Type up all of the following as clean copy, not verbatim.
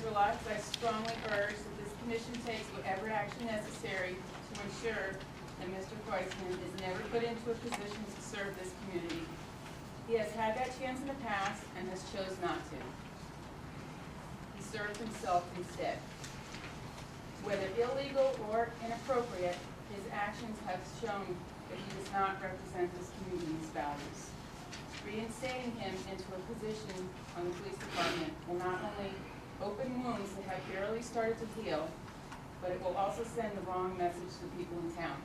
Windsor Locks, I strongly urge that this commission takes whatever action necessary to ensure that Mr. Koistinen is never put into a position to serve this community. He has had that chance in the past and has chose not to. He served himself instead. Whether illegal or inappropriate, his actions have shown that he does not represent this community's values. Reinstating him into a position on the police department will not only open wounds that have barely started to heal, but it will also send the wrong message to the people in town.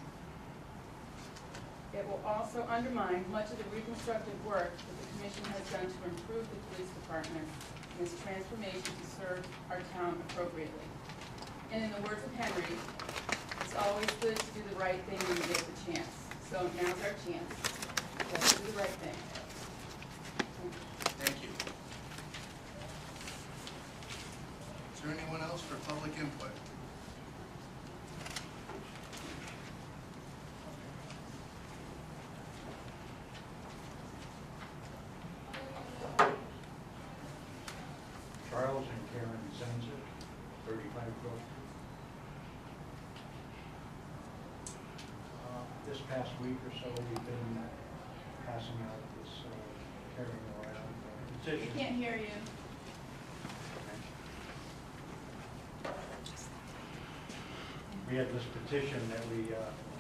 It will also undermine much of the reconstructive work that the commission has done to improve the police department in its transformation to serve our town appropriately. And in the words of Henry, it's always good to do the right thing when you get the chance. So now's our chance. Let's do the right thing. Thank you. Is there anyone else for public input? Charles and Karen Zenzer, 35 Grove. This past week or so, we've been passing out this carrying around petition. We can't hear you. We had this petition that we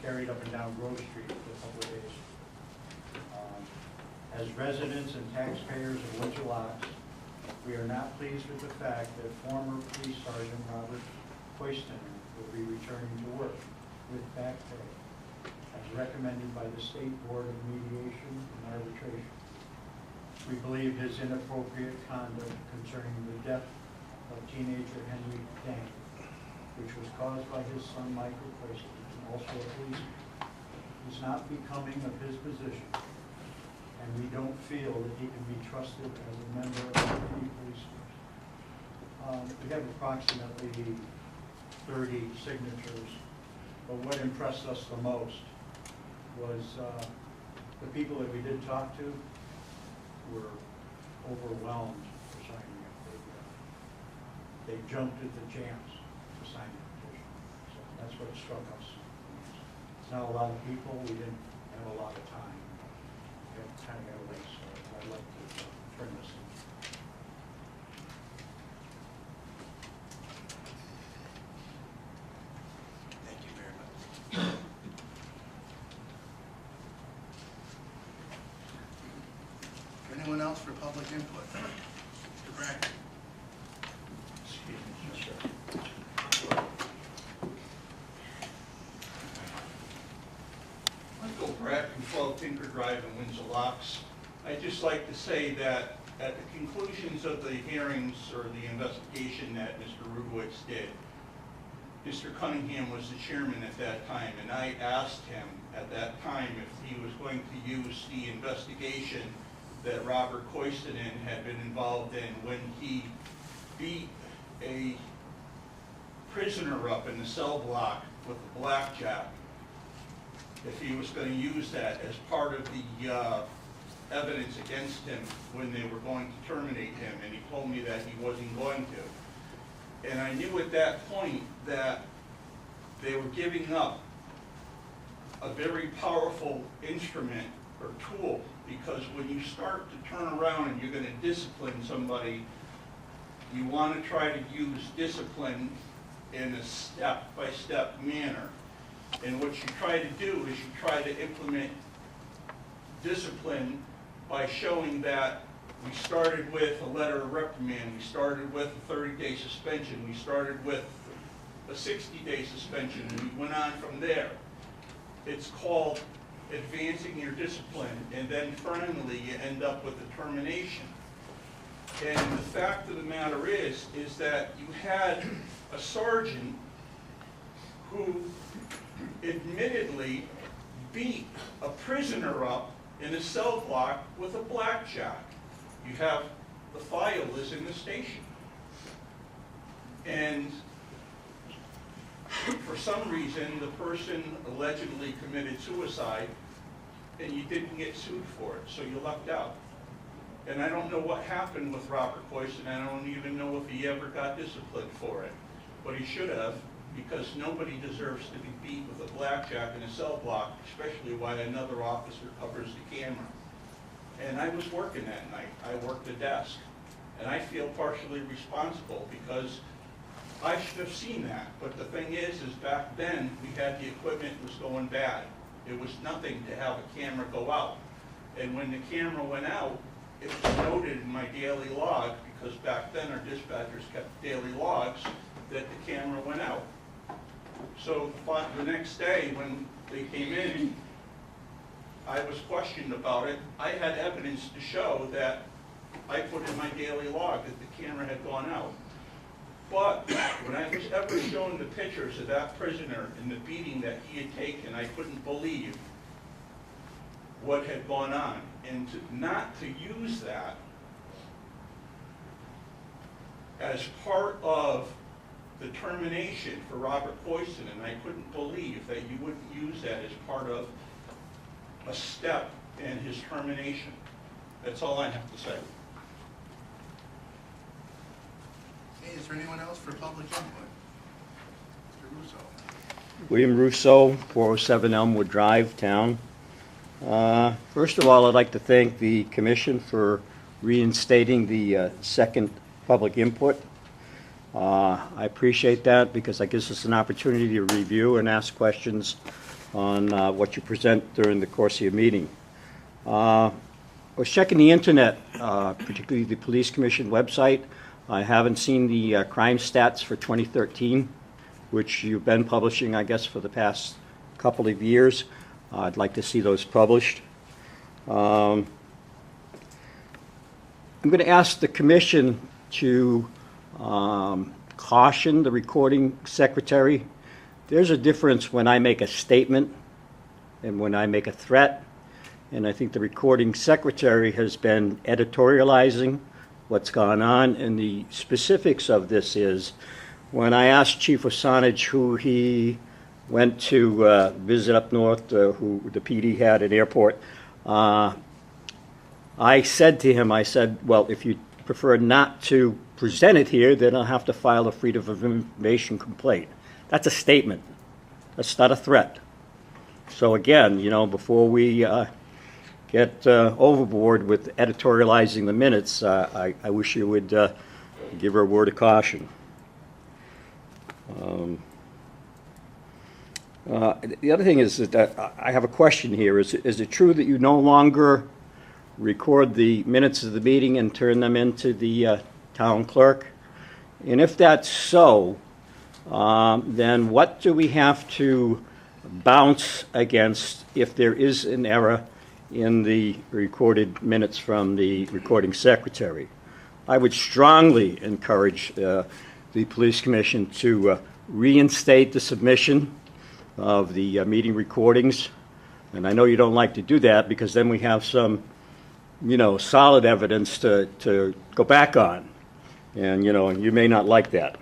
carried up and down Grove Street for a couple of days. As residents and taxpayers of Windsor Locks, we are not pleased with the fact that former Police Sergeant Robert Koistinen will be returning to work with back pay, as recommended by the State Board of Mediation and Arbitration. We believe his inappropriate conduct concerning the death of teenager Henry Dang, which was caused by his son Michael Koistinen, also a policeman, is not becoming of his position, and we don't feel that he can be trusted as a member of any police force. We have approximately 30 signatures, but what impressed us the most was the people that we did talk to were overwhelmed for signing it. They jumped at the chance to sign the petition. So that's what struck us. It's not a lot of people. We didn't have a lot of time. We kind of got away, so I'd like to turn this in. Thank you very much. Anyone else for public input? Mr. Brackett. Excuse me, sir. Michael Bracken, 12 Tinker Drive in Windsor Locks. I'd just like to say that at the conclusions of the hearings or the investigation that Mr. Rubowitz did, Mr. Cunningham was the chairman at that time, and I asked him at that time if he was going to use the investigation that Robert Koistinen had been involved in when he beat a prisoner up in the cell block with a blackjack, if he was going to use that as part of the evidence against him when they were going to terminate him, and he told me that he wasn't going to. And I knew at that point that they were giving up a very powerful instrument or tool, because when you start to turn around and you're going to discipline somebody, you want to try to use discipline in a step-by-step manner. And what you try to do is you try to implement discipline by showing that we started with a letter of reprimand, we started with a 30-day suspension, we started with a 60-day suspension, and we went on from there. It's called advancing your discipline, and then finally you end up with a termination. And the fact of the matter is that you had a sergeant who admittedly beat a prisoner up in a cell block with a blackjack. You have the file is in the station. And for some reason, the person allegedly committed suicide, and you didn't get sued for it, so you lucked out. And I don't know what happened with Robert Koistinen. I don't even know if he ever got disciplined for it. But he should have, because nobody deserves to be beat with a blackjack in a cell block, especially while another officer covers the camera. And I was working that night. I worked the desk. And I feel partially responsible because I should have seen that. But the thing is back then, we had the equipment was going bad. It was nothing to have a camera go out. And when the camera went out, it was noted in my daily log, because back then our dispatchers kept daily logs, that the camera went out. So the next day when they came in, I was questioned about it. I had evidence to show that I put in my daily log that the camera had gone out. But when I was ever shown the pictures of that prisoner and the beating that he had taken, I couldn't believe what had gone on. And not to use that as part of the termination for Robert Koistinen, I couldn't believe that you wouldn't use that as part of a step in his termination. That's all I have to say. Okay, is there anyone else for public input? Mr. Russo. William Russo, 407 Elmwood Drive, Town. First of all, I'd like to thank the Commission for reinstating the second public input. I appreciate that because that gives us an opportunity to review and ask questions on what you present during the course of your meeting. I was checking the internet, particularly the Police Commission website. I haven't seen the crime stats for 2013, which you've been publishing, I guess, for the past couple of years. I'd like to see those published. I'm going to ask the Commission to caution the recording secretary. There's a difference when I make a statement and when I make a threat. And I think the recording secretary has been editorializing what's gone on. And the specifics of this is, when I asked Chief Osanage who he went to visit up north, who the PD had at airport, I said to him, I said, well, if you prefer not to present it here, then I'll have to file a Freedom of Information complaint. That's a statement. That's not a threat. So again, you know, before we get overboard with editorializing the minutes, I wish you would give her a word of caution. The other thing is that I have a question here. Is it true that you no longer record the minutes of the meeting and turn them into the town clerk? And if that's so, then what do we have to bounce against if there is an error in the recorded minutes from the recording secretary? I would strongly encourage the Police Commission to reinstate the submission of the meeting recordings. And I know you don't like to do that because then we have some, you know, solid evidence to go back on. And, you know, you may not like that.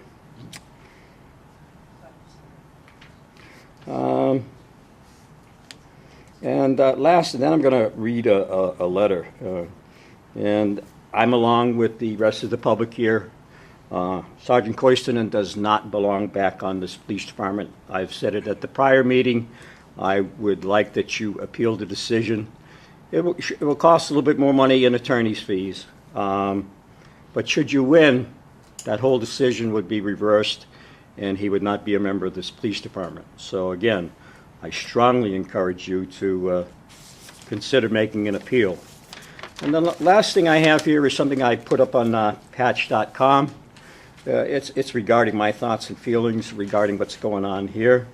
Last, and then I'm going to read a letter. And I'm along with the rest of the public here. Sgt Koistinen does not belong back on this police department. I've said it at the prior meeting. I would like that you appeal the decision. It will cost a little bit more money in attorney's fees. But should you win, that whole decision would be reversed and he would not be a member of this police department. So again, I strongly encourage you to consider making an appeal. And the last thing I have here is something I put up on patch.com. It's regarding my thoughts and feelings regarding what's going on here.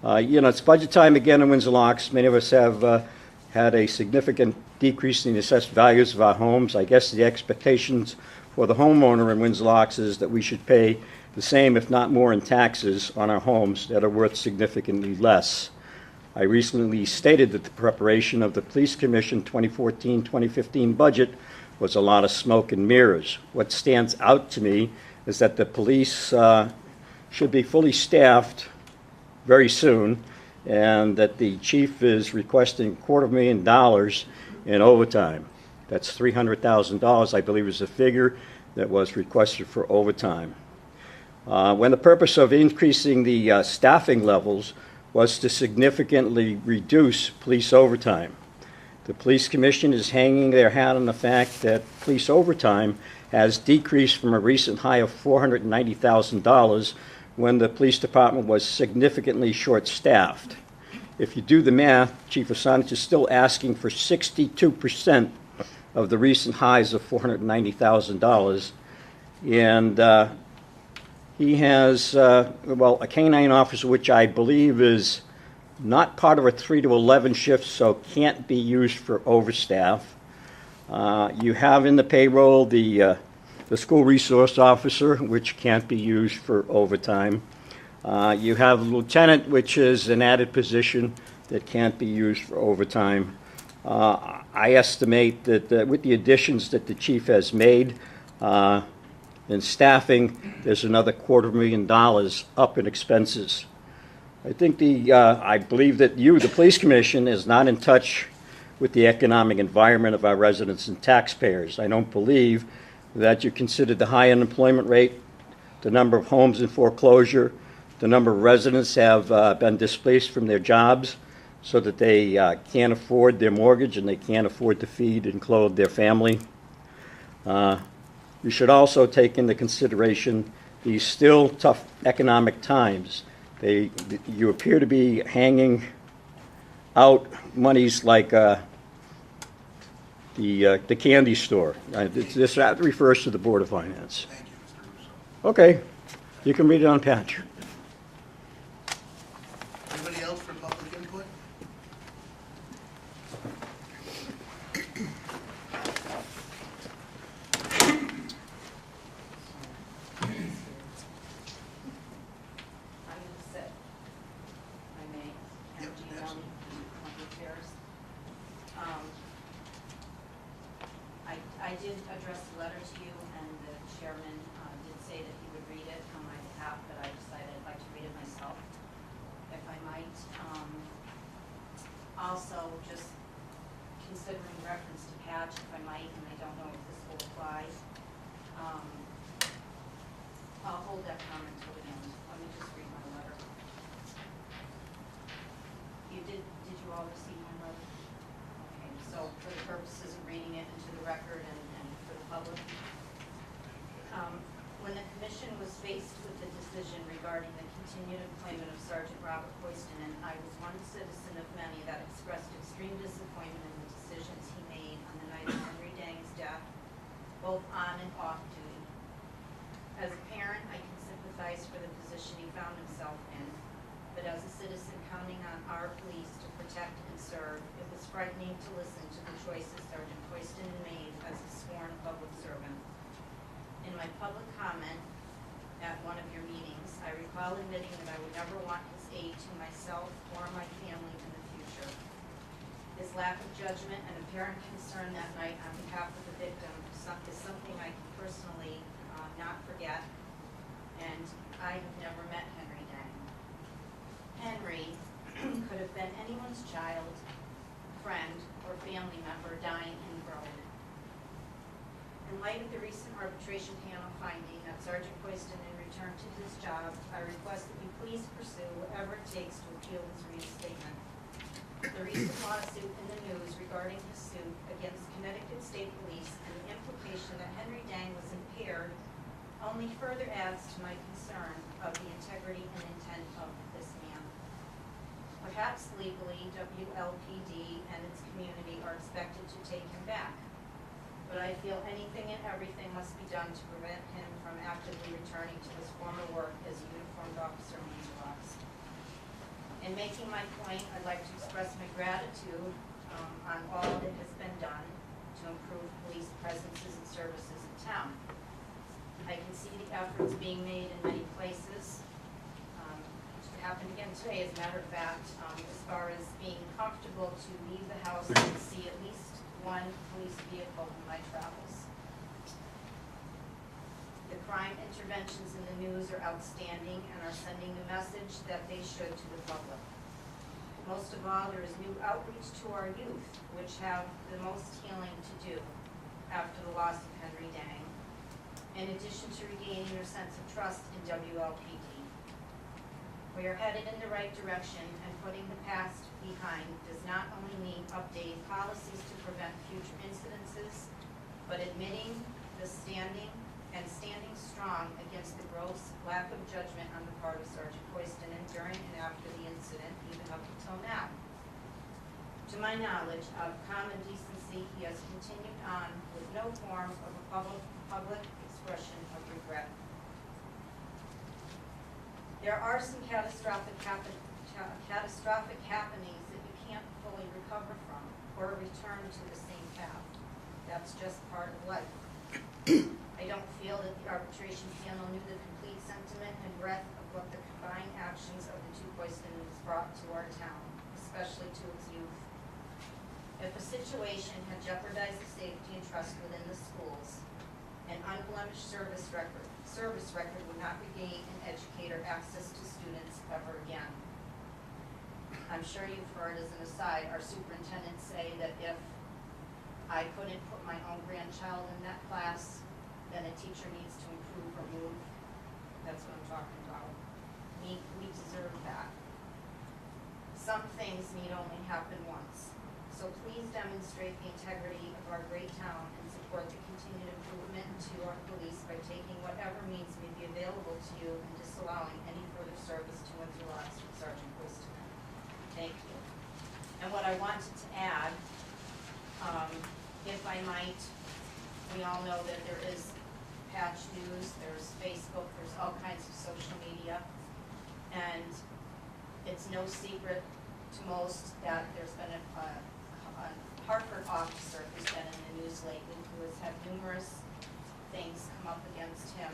You know, it's budget time again in Windsor Locks. Many of us have had a significant decrease in the assessed values of our homes. I guess the expectations for the homeowner in Windsor Locks is that we should pay the same, if not more, in taxes on our homes that are worth significantly less. I recently stated that the preparation of the Police Commission 2014-2015 budget was a lot of smoke and mirrors. What stands out to me is that the police should be fully staffed very soon, and that the chief is requesting $250,000 in overtime. That's $300,000, I believe, is the figure that was requested for overtime. When the purpose of increasing the staffing levels was to significantly reduce police overtime. The Police Commission is hanging their hat on the fact that police overtime has decreased from a recent high of $490,000 when the police department was significantly short-staffed. If you do the math, Chief Osanich is still asking for 62% of the recent highs of $490,000. And he has, well, a canine officer, which I believe is not part of a 3 to 11 shift, so can't be used for overstaff. You have in the payroll the school resource officer, which can't be used for overtime. You have a lieutenant, which is an added position that can't be used for overtime. I estimate that with the additions that the chief has made in staffing, there's another $250,000 up in expenses. I think I believe that you, the Police Commission, is not in touch with the economic environment of our residents and taxpayers. I don't believe that you considered the high unemployment rate, the number of homes in foreclosure, the number of residents have been displaced from their jobs so that they can't afford their mortgage and they can't afford to feed and clothe their family. You should also take into consideration these still tough economic times. You appear to be hanging out monies like the candy store. This refers to the Board of Finance. Thank you, Mr. Russo. Okay, you can read it on patch. Anybody else for public input? I'm going to sit. I may. Yep, G1, absolutely. public affairs. I did address the letter to you, and the chairman did say that he would read it on my behalf, but I decided I'd like to read it myself, if I might. Also, just considering reference to patch, if I might, and I don't know if this will apply. I'll hold that comment till the end. Let me just read my letter. Did you all receive my letter? Okay, so for the purposes of reading it into the record and for the public. When the commission was faced with the decision regarding the continued employment of Sergeant Robert Koistinen, I was one citizen of many that expressed extreme disappointment in the decisions he made on the night of Henry Dang's death, both on and off duty. As a parent, I can sympathize for the position he found himself in, but as a citizen counting on our police to protect and serve, it was frightening to listen to the choices Sergeant Koistinen made as a sworn public servant. In my public comment at one of your meetings, I recall admitting that I would never want his aid to myself or my family in the future. His lack of judgment and apparent concern that night on behalf of the victim is something I can personally not forget, and I have never met Henry Dang. Henry could have been anyone's child, friend, or family member dying in the road. In light of the recent arbitration panel finding that Sergeant Koistinen returned to his job, I request that you please pursue whatever it takes to appeal his reinstatement. The recent lawsuit in the news regarding his suit against Connecticut State Police and the implication that Henry Dang was impaired only further adds to my concern of the integrity and intent of this man. Perhaps legally, WLPD and its community are expected to take him back, but I feel anything and everything must be done to prevent him from actively returning to his former work as a uniformed officer in Windsor Locks. In making my point, I'd like to express my gratitude on all that has been done to improve police presences and services in town. I can see the efforts being made in many places. It happened again today, as a matter of fact, as far as being comfortable to leave the house and see at least one police vehicle in my travels. The crime interventions in the news are outstanding and are sending the message that they should to the public. Most of all, there is new outreach to our youth, which have the most healing to do after the loss of Henry Dang, in addition to regaining their sense of trust in WLPD. We are headed in the right direction, and putting the past behind does not only mean updating policies to prevent future incidences, but admitting the standing strong against the gross lack of judgment on the part of Sgt Koistinen during and after the incident, even up until now. To my knowledge, out of common decency, he has continued on with no form of a public expression of regret. There are some catastrophic happenings that you can't fully recover from or return to the same path. That's just part of life. I don't feel that the arbitration panel knew the complete sentiment and breadth of what the combined actions of the two Koistinens brought to our town, especially to its youth. If a situation had jeopardized the safety and trust within the schools, an unblemished service record would not regain an educator access to students ever again. I'm sure you've heard, as an aside, our superintendent say that if I couldn't put my own grandchild in that class, then a teacher needs to improve or move. That's what I'm talking about. We deserve that. Some things need only happen once. So please demonstrate the integrity of our great town and support the continued improvement to our police by taking whatever means may be available to you and disallowing any further service to Windsor Locks with Sgt Koistinen. Thank you. And what I wanted to add, if I might, we all know that there is Patch News, there's Facebook, there's all kinds of social media, and it's no secret to most that there's been a Hartford officer who's been in the news lately who has had numerous things come up against him,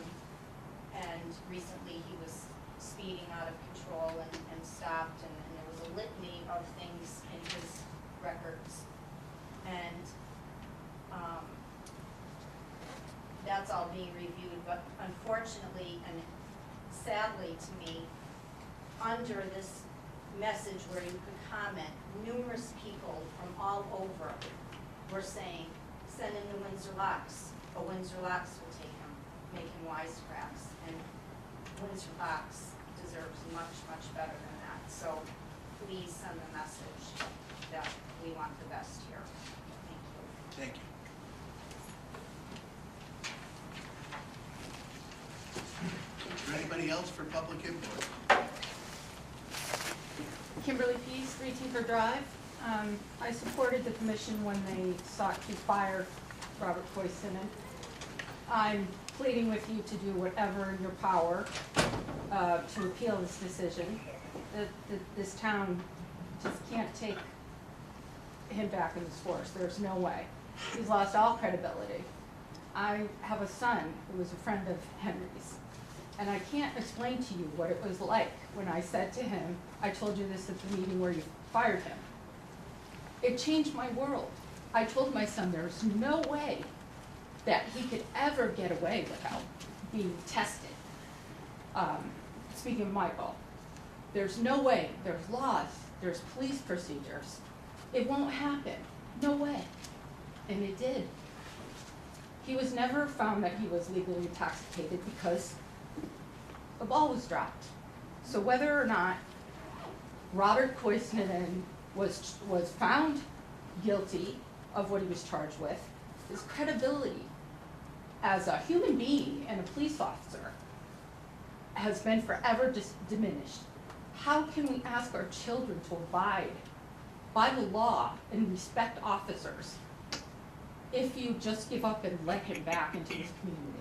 and recently he was speeding out of control and stopped, and there was a litany of things in his records, and that's all being reviewed. But unfortunately and sadly to me, under this message where you could comment, numerous people from all over were saying, send him to Windsor Locks, or Windsor Locks will take him, making wisecracks, and Windsor Locks deserves much, much better than that. So please send the message that we want the best here. Thank you. Thank you. Is there anybody else for public input? Kimberly Pease, 3 Tinker Drive. I supported the commission when they sought to fire Robert Koistinen. I'm pleading with you to do whatever in your power to appeal this decision. This town just can't take him back in this force. There's no way. He's lost all credibility. I have a son who was a friend of Henry's, and I can't explain to you what it was like when I said to him, I told you this at the meeting where you fired him. It changed my world. I told my son there's no way that he could ever get away without being tested. Speaking of Michael, there's no way, there's laws, there's police procedures. It won't happen, no way. And it did. He was never found that he was legally intoxicated because the ball was dropped. So whether or not Robert Koistinen was found guilty of what he was charged with, his credibility as a human being and a police officer has been forever diminished. How can we ask our children to abide by the law and respect officers if you just give up and let him back into this community?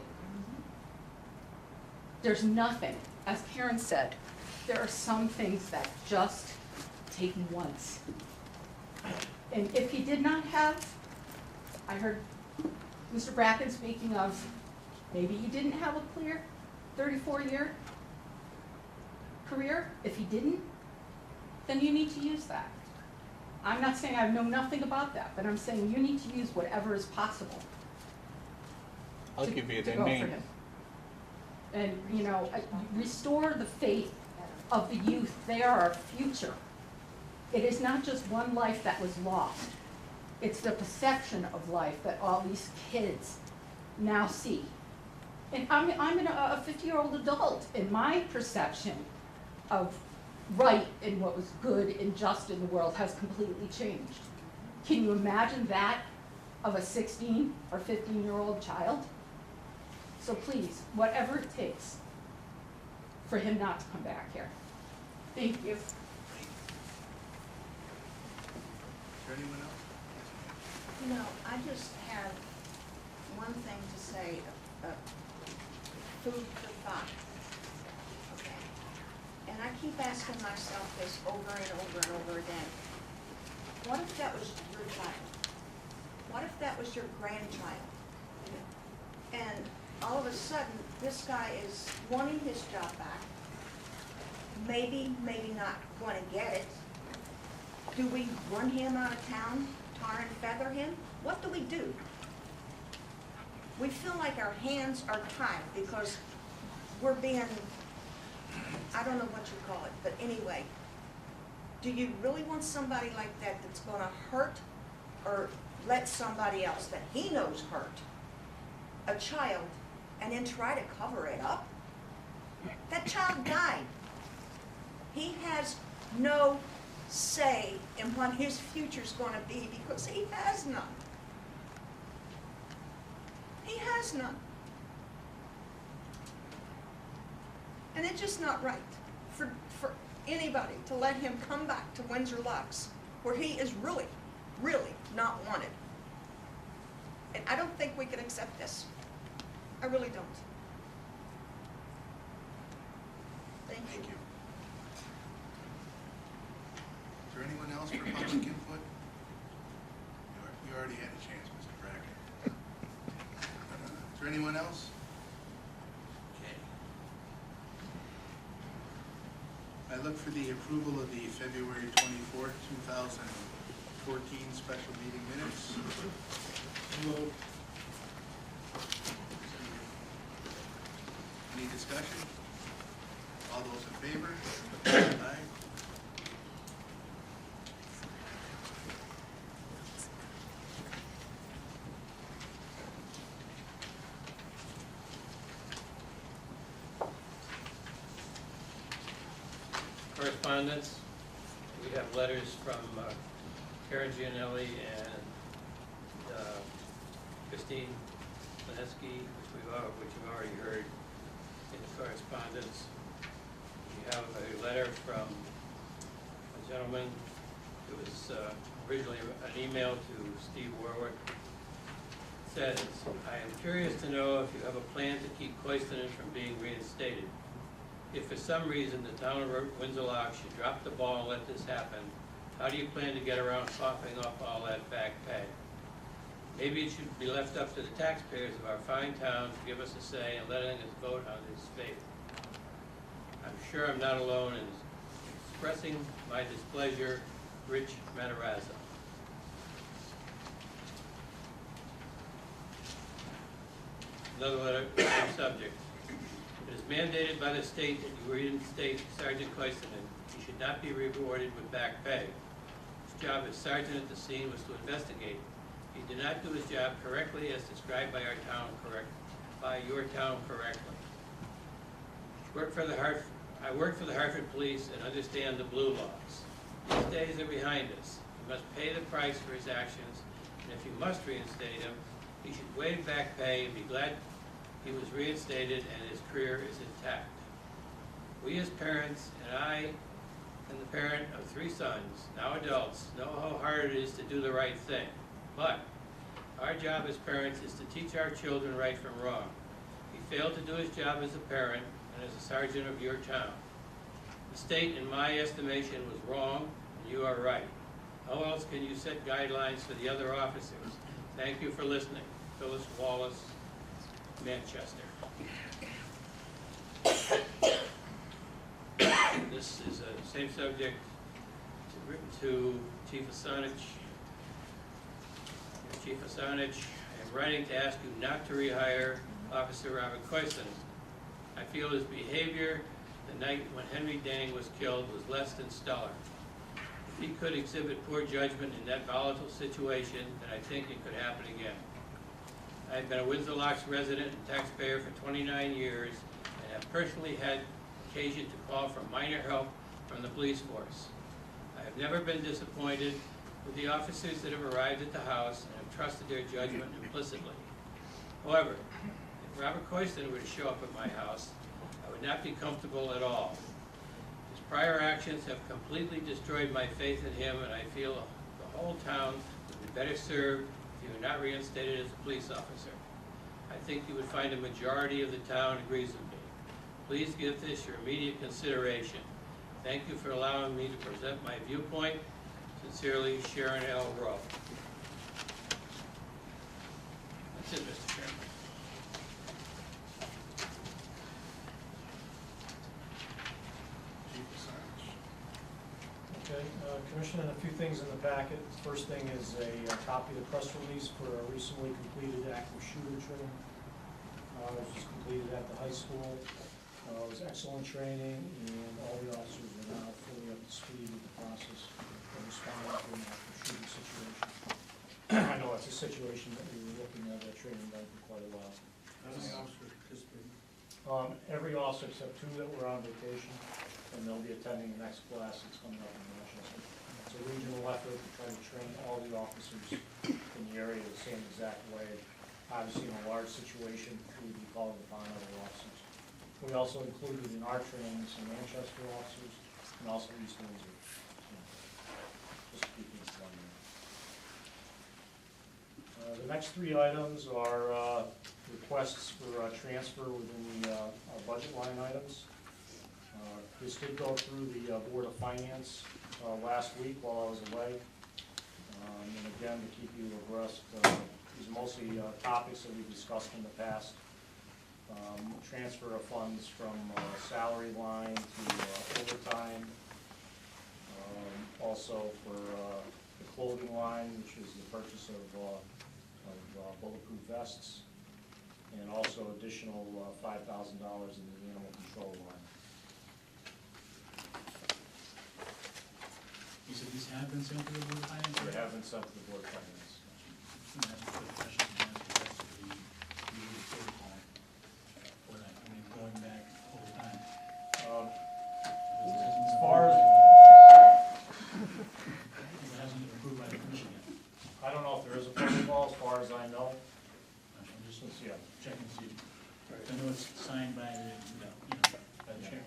There's nothing, as Karen said, there are some things that just take once. And if he did not have, I heard Mr. Bracken speaking of, maybe he didn't have a clear 34-year career. If he didn't, then you need to use that. I'm not saying I know nothing about that, but I'm saying you need to use whatever is possible. I'll give you the to go name. for him. And, you know, restore the faith of the youth. They are our future. It is not just one life that was lost. It's the perception of life that all these kids now see. And I'm a 50-year-old adult, and my perception of right and what was good and just in the world has completely changed. Can you imagine that of a 16 or 15-year-old child? So please, whatever it takes for him not to come back here. Thank you. Is there anyone else? You know, I just have one thing to say, food for thought. Okay. And I keep asking myself this over and over and over again. What if that was your child? What if that was your grandchild? And all of a sudden, this guy is wanting his job back. Maybe not going to get it. Do we run him out of town, tar and feather him? What do we do? We feel like our hands are tied because we're being, I don't know what you call it, but anyway, do you really want somebody like that that's going to hurt or let somebody else that he knows hurt a child and then try to cover it up? That child died. He has no say in what his future's going to be because he has none. He has none. And it's just not right for anybody to let him come back to Windsor Locks where he is really, really not wanted. And I don't think we can accept this. I really don't. Thank Thank you. you. Is there anyone else for public input? You already had a chance, Mr. Brackett. Is there anyone else? Okay. I look for the approval of the February 24th, 2014 special meeting minutes. Any discussion? All those in favor? Aye. Correspondence. We have letters from Karen Gianelli and Christine Lineski, which you've already heard in the correspondence. We have a letter from a gentleman who was originally an email to Steve Warwick. It says, I am curious to know if you have a plan to keep Koistinen from being reinstated. If for some reason the town of Windsor Locks should drop the ball and let this happen, how do you plan to get around coughing up all that back pay? Maybe it should be left up to the taxpayers of our fine town to give us a say in letting us vote on his fate. I'm sure I'm not alone in expressing my displeasure. Rich Matarazzo. Another letter, same subject. It is mandated by the state that you reinstate Sgt Koistinen. He should not be rewarded with back pay. His job as sergeant at the scene was to investigate. He did not do his job correctly as described by your town correctly. I work for the Hartford Police and understand the blue laws. These days are behind us. He must pay the price for his actions, and if you must reinstate him, he should waive back pay and be glad he was reinstated and his career is intact. We as parents, and I am the parent of 3 sons, now adults, know how hard it is to do the right thing. But our job as parents is to teach our children right from wrong. He failed to do his job as a parent and as a sergeant of your town. The state, in my estimation, was wrong, and you are right. How else can you set guidelines for the other officers? Thank you for listening. Phyllis Wallace, Manchester. This is the same subject written to Chief Asanich. Chief Asanich, I am writing to ask you not to rehire Officer Robert Koistinen. I feel his behavior the night when Henry Dang was killed was less than stellar. If If he could exhibit poor judgment in that volatile situation, then I think it could happen again. I've been a Windsor Locks resident and taxpayer for 29 years and have personally had occasion to call for minor help from the police force. I have never been disappointed with the officers that have arrived at the house and have trusted their judgment implicitly. However, if Robert Koistinen were to show up at my house, I would not be comfortable at all. His prior actions have completely destroyed my faith in him, and I feel the whole town would be better served if he were not reinstated as a police officer. I think you would find a majority of the town agrees with me. Please give this your immediate consideration. Thank you for allowing me to present my viewpoint. Sincerely, Sharon L. Rowe. That's it, Mr. Chairman. Okay, Commissioner, a few things in the packet. The first thing is a copy of the press release for a recently completed active shooter training. It was just completed at the high school. It was excellent training, and all the officers are now fully up to speed with the process of responding to an active shooter situation. I know it's a situation that we were looking at training done for quite a while. How many officers participated? Every officer except 2 that were on vacation, and they'll be attending the next class that's coming up in Manchester. It's a regional effort to try to train all the officers in the area the same exact way. Obviously, in a large situation, we would be calling upon other officers. We also included in our training some Manchester officers and also East Windsor. So, just to keep things fun there. The next 3 items are requests for transfer within the our budget line items. This did go through the Board of Finance last week while I was away. And again, to keep you abreast, these are mostly topics that we discussed in the past. Transfer of funds from salary line to overtime. Also for the clothing line, which is the purchase of bulletproof vests. And also additional $5,000 in the animal control line. You said these have been sent to the Board of Finance? They have been sent to the Board of Finance. And that's the question to answer, that's the usual protocol for that, I mean, going back over time. As far as, It hasn't been approved by the commission yet. I don't know if there is a protocol, as far as I know. I'm just Yeah. checking to see. I know it's signed by the, by the chair.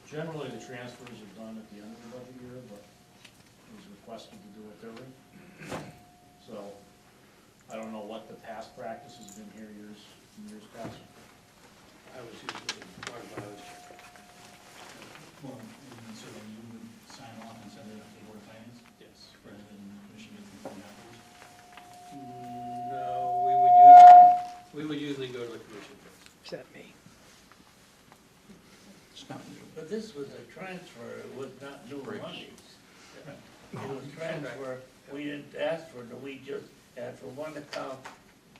Generally, the transfers are done at the end of the budget year, but it was requested to do it early. So, I don't know what the past practice has been here years past. I was usually part of my own check. Well, and so then you would sign off and send it up to the Board of Finance, Yes. rather than the commission making it afterwards? No, we would usually go to the commission first. Is that me? It's not me. But this was a transfer, it was not new money. It was transfer, we didn't ask for it, we just asked for one account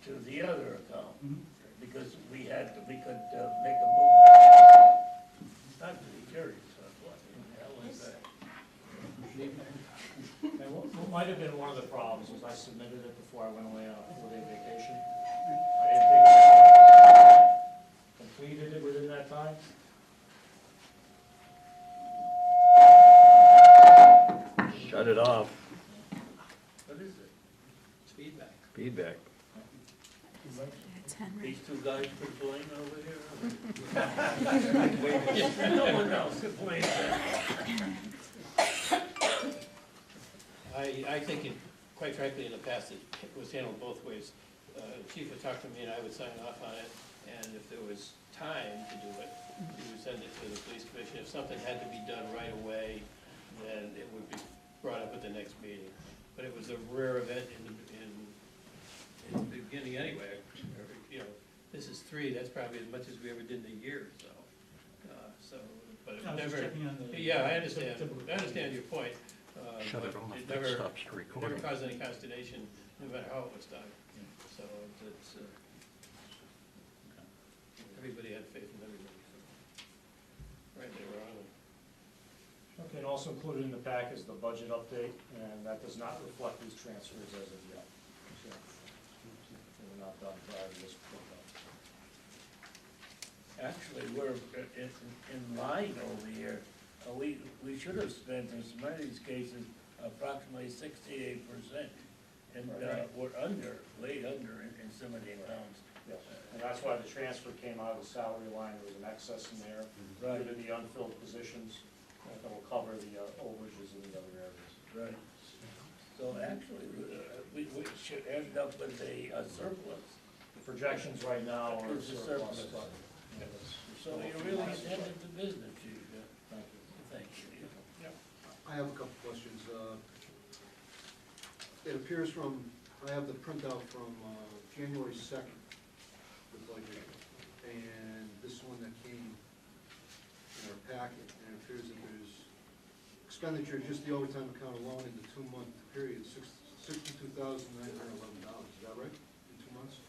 to the other account, because we could make a movement. Not to be curious, what the hell is that? And what might have been one of the problems was I submitted it before I went away on a 4-day vacation. I didn't think it was completed it within that time. Shut it off. What is it? It's feedback. Feedback. These 2 guys complain over here? No one else complains. I think, quite frankly, in the past, it was handled both ways. The chief would talk to me and I would sign off on it, and if there was time to do it, he would send it to the police commission. If something had to be done right away, then it would be brought up at the next meeting. But it was a rare event in the beginning anyway. This is 3, that's probably as much as we ever did in a year, so. But it I was just never, checking on the. yeah, I understand your point. Shut But it off, it that never, stops the it never recording. caused any consternation, no matter how it was done. So it's, everybody had faith in everybody, so. Right, they were on it. And also included in the pack is the budget update, and that does not reflect these transfers as of yet. So, we're not done prior to this program. Actually, we're in line over here. We should have spent, in some of these cases, approximately 68%. And we're under, way under in some of the accounts. Yes, and that's why the transfer came out of the salary line. There was an excess in there, due to the unfilled positions, that will cover the overages in the other areas. Right. So actually, we should end up with a surplus. The projections right now are It's a surplus. surplus. but, yeah, that's- So you really attended to business, Chief. Thank you. Thank you. I have a couple questions. It appears from, I have the printout from January 2nd, the budget, and this one that came in our packet, and it appears that there's expenditure, just the overtime account alone in the 2-month period, $62,911. Is that right, in 2 months?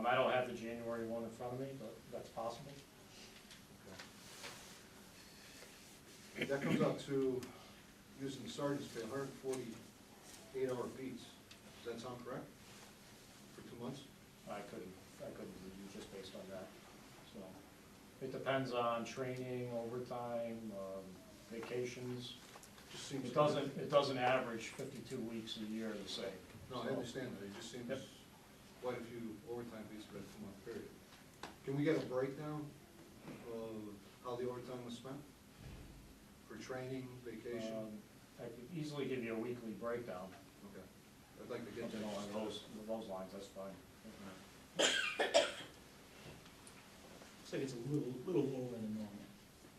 I don't have the January one in front of me, but that's possible. Okay. That comes out to, using the sergeant's pay, 148-hour beats. Does that sound correct? For 2 months? I couldn't review just based on that. So, it depends on training, overtime, vacations. Just seems. It doesn't average 52 weeks a year the same. No, I So, understand that. It just seems Yep. quite a few overtime beats for a 2-month period. Can we get a breakdown of how the overtime was spent? For training, vacation? I could easily give you a weekly breakdown. Okay. I'd like to get You know, on that. those lines, that's fine. Looks like it's a little lower than normal,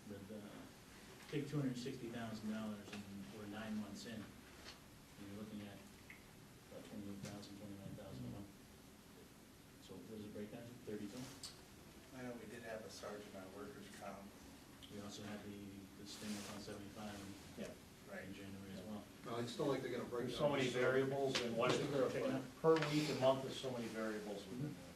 but, take $260,000 and we're 9 months in, and you're looking at about 28,000, 29,000 a month. So what was the breakdown, 32? I know we did have a sergeant on workers' comp. We also had the sting on 75 Yeah. in January as well. No, I'd still like to get a breakdown. There's so many variables, and what, per week and month, there's so many variables within there.